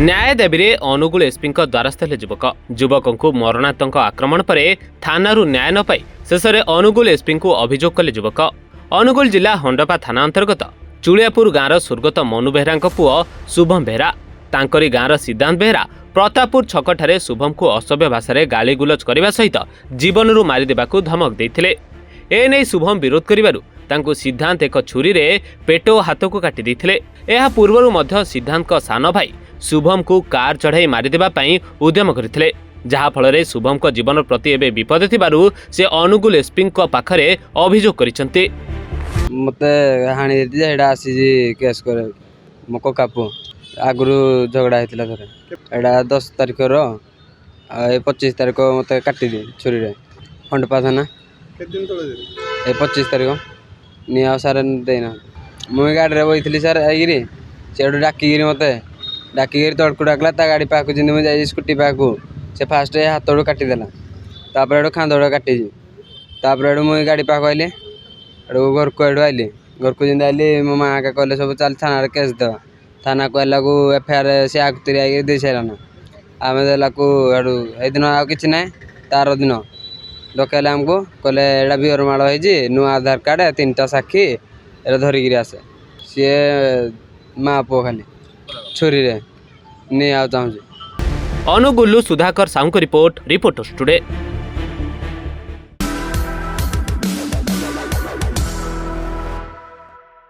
न्याय दाबी अनुगुल एसपी द्वारस्थ हेले युवक युवक को मरणातंक आक्रमण पर थाना न्याय न पाई शेष में अनुगुल एसपी को अभियोग कले युवक। अनुगुल जिला हंडपा थाना अंतर्गत चुलियापुर गाँव स्वर्गत मनु बेहरा पुओ शुभम बेहरा तांकरी गाँव सिद्धांत बेहरा प्रतापपुर छकठारे शुभम को असभ्य भाषा गालीगुलज करने सहित जीवन मारिदेवा धमक देते। एने शुभम विरोध कर सिद्धांत एक छुरी रे पेट और हाथ को काटी देते। यह पूर्व सिद्धांत सान भाई शुभम को कार चढ़ाई मारिदेवा उद्यम करते जहाँफल शुभम को जीवन प्रति एवं विपद थिबारु से अनुगुल एसपी पाखरे अभियोग करिसेंते। मते हाणी हेडा आसी केस करे मो कका पु आगुरु झगड़ा हेतिला थरे एडा 10 तारिख रो 25 तारिख मते काटी दी छुरी रे हंडपा थाना के दिन तळे 25 तारिख निया सारे देना मु गाड़ी रे बइथिली सर आइरी सेडू डाकीगिरी मते डाकीगिरी तड़कु डाकला ता गाड़ी पाकु जिंदे में जाई स्कूटी पाकु से फास्ट हाथोड़ काटी देला तापर एडो खांदोड़ काटी तापर एडो मु गाड़ी पाक आइली एडो घर को एडो आइली घर को जिंदे आइली मो मां का कहले सब चल थाना रे केस दो थाना को आला को एफआईआर से आगतरी आइ दे छेराना आमे देला को एडो ए दिन आ किछ नै तार दिन डकेले हमको कहले एडा बियर माड़ होई जी नु आधार कार्ड 3टा साक्षी एरा धरि गिरी आसे से मां पो खाली छुरी रे नै आ चाहू। अनुगुल्लू Sudhakar Sahu report reporters today.